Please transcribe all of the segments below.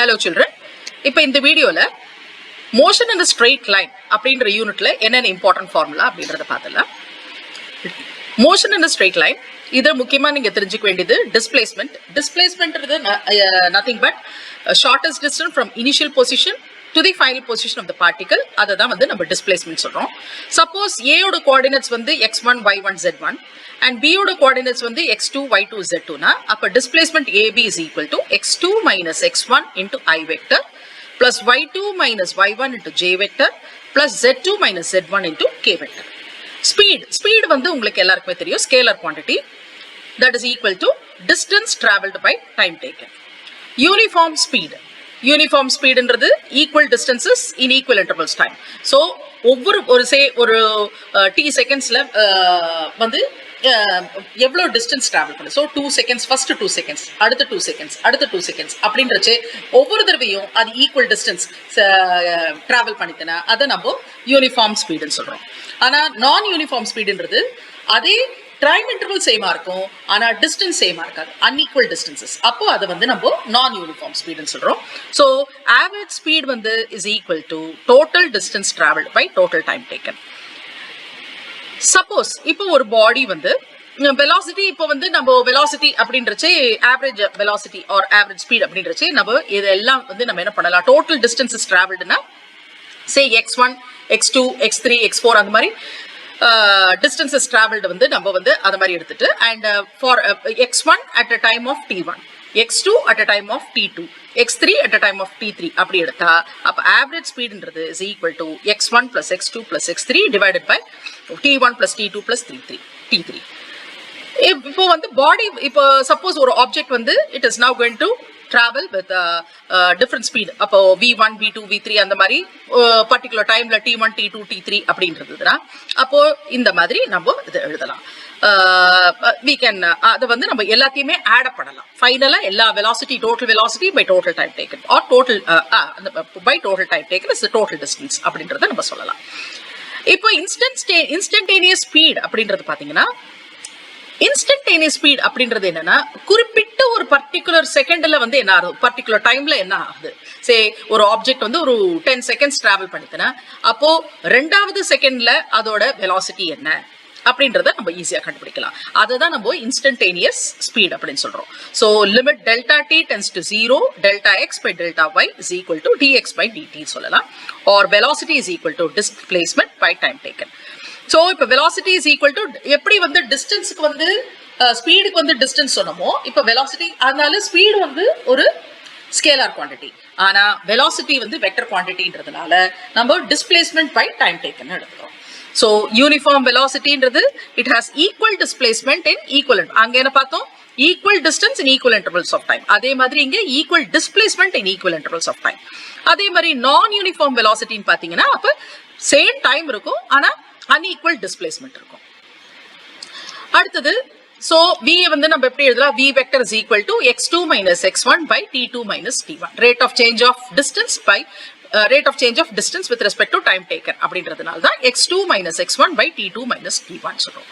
Hello children. இப்போ இந்த வீடியோல motion in a straight line அப்படிங்கற யூனிட்ல என்னென்ன இம்பார்ட்டன்ட் ஃபார்முலா அப்படிங்கறத பார்த்தலாம். motion in a straight line இது முக்கியமா நீங்க தெரிஞ்சுக்க வேண்டியது displacement. Displacement is nothing but shortest distance from initial position to the final position of the particle. அதுதான் வந்து நம்ம displacement சொல்றோம். Suppose A ஓட coordinates வந்து x1 y1 z1 and B ஓட coordinates வந்து x2 y2 z2 னா அப்ப displacement AB is equal to x2 minus x1 into I vector plus y2 minus y1 into j vector plus z2 minus z1 into k vector. Speed வந்து உங்களுக்கு எல்லாருக்குமே தெரியும் scalar quantity that is equal to distance traveled by time taken. Uniform speed என்றது equal distances in equal intervals time. So ஒவ்வொரு t secondsல வந்து எவ்வளவு distance travel பண்ணு. So 2 seconds first 2 seconds அடுத்த 2 seconds அடுத்த 2 seconds அப்படின்றச்சே ஒவ்வொரு தடவையும் அது equal distance travel பண்ணிட்டனா அதை நம்ம யூனிஃபார்ம் ஸ்பீடுன்னு சொல்றோம். ஆனா நான் யூனிஃபார்ம் ஸ்பீடுன்றது அதே டைம் இன்டர்வல் சேமா இருக்கும் ஆனா டிஸ்டன்ஸ் சேமா இருக்காது, அன்இக்குவல் டிஸ்டன்சஸ். அப்போ அதை வந்து நம்ம நான் யூனிஃபார்ம் ஸ்பீடுன்னு சொல்றோம். ஸோ ஆவரேஜ் ஸ்பீட் வந்து is equal to total distance travelled by total time taken. Suppose இப்போ ஒரு பாடி வந்து வெலாசிட்டி, இப்போ வந்து நம்ம வெலாசிட்டி அப்படின்றச்சே average velocity or average speed அப்படின்றச்சே நம்ம இதெல்லாம் வந்து நம்ம என்ன பண்ணலாம், டோட்டல் டிஸ்டன்சஸ் டிராவல்டுனா சே x1 x2 x3 x4 அந்த மாதிரி distances traveled வந்து நம்ம வந்து அந்த மாதிரி எடுத்துட்டு and for x1 at a time of t1, x2 at a time of t2, x3 at a time of t3 அப்படி எடுத்தா அப்ப average speedன்றது is equal to x1 plus x2 plus x3 divided by t1 plus t2 plus t3. இப்போ வந்து பாடி, இப்போ suppose ஒரு object வந்து it is now going to travel with different speed. அப்போ v1 v2 v3 அந்த மாதிரி பர்టిక్యులர் டைம்ல t1 t2 t3 அப்படின்றதுனா அப்போ இந்த மாதிரி நம்ம இது எழுதலாம். we can அத வந்து நம்ம எல்லாத்தையுமே ஆட் அப் பண்ணலாம். ஃபைனலா எல்லா velocity total velocity by total time taken or total by total time taken is the total distance அப்படின்றத நம்ம சொல்லலாம். இப்போ instantaneous speed அப்படின்றது பாத்தீங்கன்னா இன்ஸ்டன்டேனியஸ் ஸ்பீட் அப்படின்றது என்னன்னா குறிப்பிட்ட ஒரு பர்டிகுலர் செகண்ட்ல வந்து என்ன ஆகுது, பர்டிகுலர் டைம்ல என்ன ஆகுது. சே ஒரு ஆப்ஜெக்ட் வந்து ஒரு 10 செகண்ட்ஸ் டிராவல் பண்ணிதுன்னா அப்போ ரெண்டாவது செகண்ட்ல அதோட வெலாசிட்டி என்ன அப்படின்றத நம்ம ஈஸியா கண்டுபிடிக்கலாம். அதுதான் நம்ம இன்ஸ்டன்டேனியஸ் ஸ்பீட் அப்படின்னு சொல்றோம். So limit delta T tends to 0 delta X by delta Y is equal to dx by dt சொல்லலாம். Or velocity is equal to displacement by time taken. So இப்போ வெலாசிட்டி இஸ் ஈக்குவல் டு எப்படி வந்து டிஸ்டன்ஸுக்கு வந்து ஸ்பீடுக்கு வந்து distance சொன்னமோ இப்போ velocity, அதனால speed வந்து ஒரு ஸ்கேலார் குவான்டிட்டி ஆனா வெலாசிட்டி வந்து வெக்டர் குவான்டிட்டின்றதுனால நம்ம டிஸ்பிளேஸ்மெண்ட் பை டைம் டேக்கன் எடுத்துக்கிறோம். ஸோ யூனிஃபார்ம் வெலாசிட்டின்றது it has equal displacement in equal, அங்க என்ன பார்த்தோம், equal distance in equal intervals of time. அதே மாதிரி இங்க equal displacement in equal intervals of time. அதே மாதிரி நான் யூனிஃபார்ம் வெலாசிட்டின்னு பாத்தீங்கன்னா அப்ப சேம் டைம் இருக்கும் ஆனா unequal displacement இருக்கும். அடுத்தது so v வந்து நம்ம எப்படி எழுதலாம், v vector is equal to x2 minus x1 by t2 minus t1, rate of change of distance by rate of change of distance with respect to time taken அப்படின்றதுனால தான் x2 minus x1 by t2 minus t1 சொல்றோம்.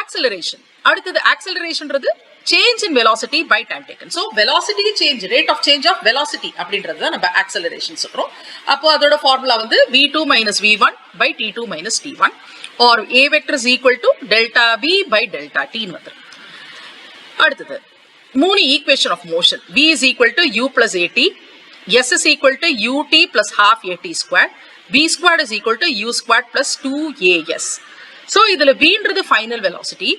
acceleration, அடுத்தது accelerationன்றது change in velocity by time taken. So velocity change, rate of change of velocity அப்படின்றது தான் நம்ம acceleration சொல்றோம். அப்போ அதோட ஃபார்முலா வந்து v2 minus v1 by t2 minus t1 or a vector is equal to delta v by delta t ன்னு வந்துரும். அடுத்தது மூணு equation of motion. v is equal to u plus at, s is equal to ut plus half at squared, v squared is equal to u squared plus 2as. So இதுல vன்றது final velocity,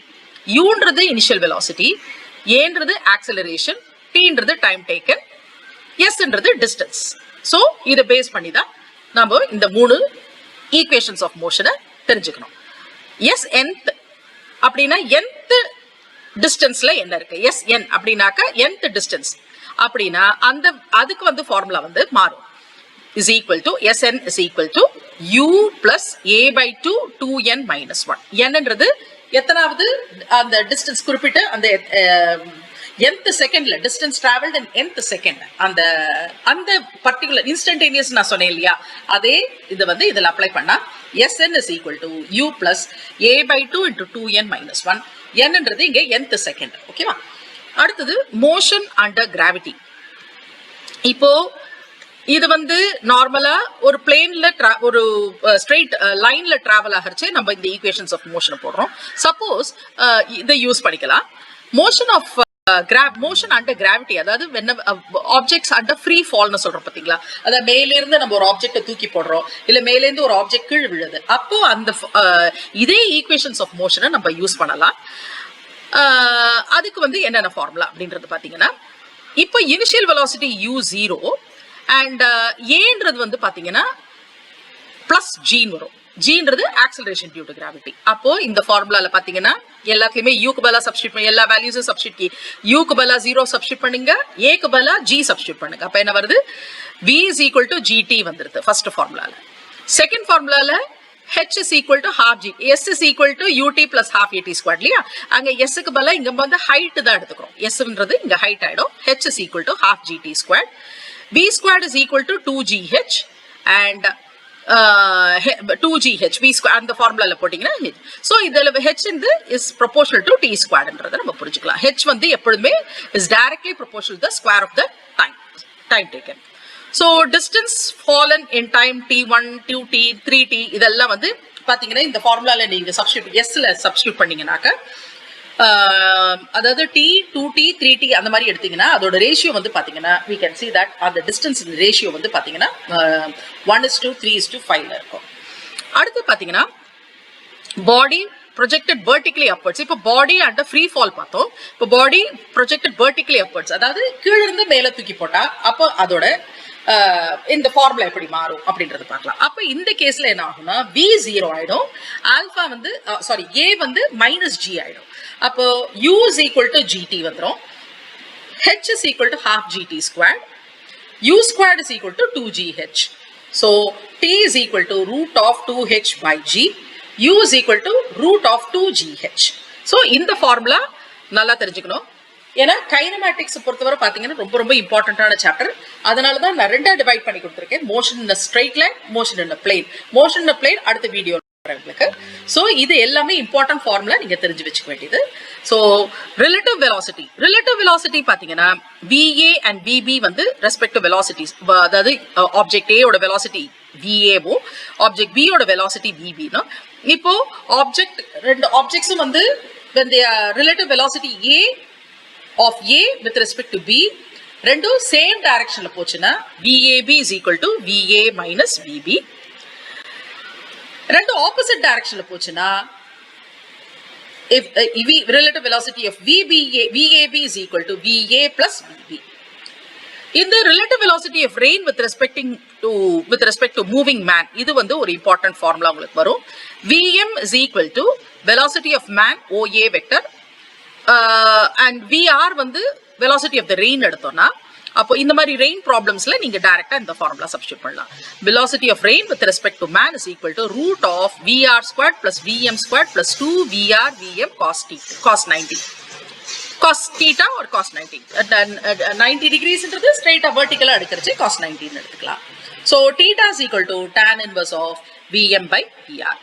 uன்றது initial velocity, ஏன்றது acceleration, tன்றது time taken, sன்றது distance. So இத base பண்ணி தான் நம்ம இந்த மூணு equations of மோஷனை தெரிஞ்சுக்கணும். nth அப்படின்னா nth டிஸ்டன்ஸ்ல என்ன இருக்கு, sn அப்படின்னாக்க nth டிஸ்டன்ஸ் அப்படின்னா அந்த அதுக்கு வந்து ஃபார்முலா வந்து மாறும். is equal to sn is equal to u plus a by 2 2n minus 1. nன்றது எத்தனாவது அந்த டிஸ்டன்ஸ் குறிப்பிட்ட அந்த nth செகண்ட்ல டிஸ்டன்ஸ் டிராவல்ட் இன் nth செகண்ட் அந்த அந்த பர்టిక్యులர் இன்ஸ்டன்டேனியஸ் நான் சொன்னேன் இல்லையா, அதே இது வந்து இதில் அப்ளை பண்ணா sn is equal to u plus a by 2 into 2n minus 1. nன்றது இங்க nth செகண்ட். ஓகேவா? அடுத்தது மோஷன் அண்டர் கிராவிட்டி. இப்போ இது வந்து நார்மலா ஒரு பிளேன்ல ஒரு ஸ்ட்ரெயிட் லைன்ல டிராவல் ஆகிறச்சு நம்ம இந்த ஈக்குவேஷன்ஸ் ஆஃப் மோஷன் போடுறோம். சப்போஸ் இதை யூஸ் பண்ணிக்கலாம். Motion of motion under gravity, அதாவது ஆப்ஜெக்ட்ஸ் அண்டர் ஃப்ரீ ஃபால்னு சொல்றோம் பாத்தீங்களா, அதாவது மேல இருந்து நம்ம ஒரு ஆப்ஜெக்டை தூக்கி போடுறோம், இல்ல மேல இருந்து ஒரு ஆப்ஜெக்ட் கீழ் விழுது, அப்போ அந்த இதே ஈக்குவேஷன்ஸ் ஆஃப் மோஷனை நம்ம யூஸ் பண்ணலாம். அதுக்கு வந்து என்னென்ன ஃபார்முலா அப்படின்றது பாத்தீங்கன்னா, இப்போ இனிஷியல் வெலாசிட்டி u0 அண்ட் ஏன்றது வந்து பாத்தீங்கன்னா பிளஸ் ஜின்னு வரும். ஜின்றது ஆக்சலரேஷன் டியூ டு கிராவிட்டி. அப்போ இந்த ஃபார்முலால பாத்தீங்கன்னா எல்லாத்துலயுமே யூக்கு பதிலா சப்ஸ்டிட் பண்ணி எல்லா வேல்யூஸும் சப்ஸ்டிட் யூக்கு பதிலா 0 சப்ஸ்டிட் பண்ணுங்க, ஏக்கு பதிலா ஜி சப்ஸ்டிட் பண்ணுங்க. அப்ப என்ன வருது? v is equal to gt வந்துருது ஃபர்ஸ்ட் ஃபார்முலால. செகண்ட் ஃபார்முலால h is equal to half g, s is equal to ut plus half at squared இல்லையா? அங்க s க்கு பதிலா இங்க வந்து ஹைட் தான் எடுத்துக்கிறோம். sன்றது இங்க ஹைட் ஆயிடும். h is equal to half gt squared. v squared is equal to 2gh and 2gh v square அந்த ஃபார்முலால போட்டீங்கன்னா சோ இதுல h is proportional to t squaredன்றதை நம்ம புரிஞ்சுக்கலாம். h வந்து எப்பவுமே is directly proportional to the square of the time taken. So distance fallen in time t1 2t 3t இதெல்லாம் வந்து பாத்தீங்கன்னா இந்த ஃபார்முலால நீங்க சப்ஸ்டிட்யூட் s ல சப்ஸ்டிட்யூட் பண்ணீங்கன்னாக்க அதாவது t 2t 3t அந்த மாதிரி எடுத்தீங்கன்னா அதோட ரேஷியோ வந்து பாத்தீங்கன்னா we can see that அந்த டிஸ்டன்ஸ் ரேஷியோ வந்து பாத்தீங்கன்னா 1:3:5 இருக்கும். அடுத்து பாத்தீங்கன்னா பாடி projected vertically upwards. இப்போ பாடி அண்ட் ஃப்ரீ ஃபால் பார்த்தோம். இப்போ பாடி projected vertically upwards, அதாவது கீழ இருந்து மேல தூக்கி போட்டா அப்போ அதோட இந்த ஃபார்முலா எப்படி மாறும் அப்படின்றது பார்க்கலாம். அப்ப இந்த கேஸ்ல என்ன ஆகும்னா v0 ஆயிடும், ஆல்பா வந்து சாரி a வந்து -g ஆயிடும். அப்போ u is equal to gt வந்துரும், h is equal to half gt squared, u squared is equal to 2gh. So t is equal to root of 2h by g, u is equal to root of 2gh. So இந்த formula நல்லா தெரிஞ்சுக்கணும். ஏன்னா kinematics பொறுத்தவரை பாத்தீங்கன்னா ரொம்ப ரொம்ப இம்பார்ட்டன்டான chapter. அதனாலதான் நான் ரெண்டா டிவைட் பண்ணி கொடுத்துருக்கேன். Motion in straight line, motion in plane. Motion in plane அடுத்த வீடியோ உங்களுக்கு. சோ இது எல்லாமே இம்பார்ட்டன்ட் ஃபார்முலா நீங்க தெரிஞ்சு வச்சுக்க வேண்டியது. சோ ரிலேட்டிவ் வெலாசிட்டி பாத்தீங்கன்னா VA அண்ட் VB வந்து ரெஸ்பெக்டிவ் வெலாசிட்டிஸ், அதாவது ஆப்ஜெக்ட் A ஓட வெலாசிட்டி VAவும் ஆப்ஜெக்ட் B ஓட வெலாசிட்டி VB னா, இப்போ ஆப்ஜெக்ட் ரெண்டு ஆப்ஜெக்ட்ஸும் வந்து when they are relative velocity A of A with respect to B ரெண்டும் சேம் டைரக்ஷன்ல போச்சுன்னா VAB is equal to VA minus VB. ரெண்டும் ஆப்போசிட் டைரக்ஷன்ல போச்சுன்னா if relative velocity of VAB is equal to VA plus VB. இந்த relative velocity of rain with respect to moving man, இது வந்து ஒரு important formula உங்களுக்கு வரும். VM is equal to velocity of man OA vector and VR வந்து velocity of the rain எடுத்தோம்னா, அப்போ இந்த மாதிரி ரெயின் ப்ராப்ளம்ஸ்ல நீங்க டைரக்டா இந்த ஃபார்முலா சப்ஸ்டிட்யூட் பண்ணலாம். velocity of rain with respect to man is equal to root of VR squared plus VM squared plus 2 VR VM cos 90 cos theta or cos 90 90 degrees ன்றது ஸ்ட்ரைட்டா வெர்டிகலா எடுக்கறச்சு cos 90 ன்னு எடுத்துக்கலாம். So theta is equal to tan inverse of VM by VR.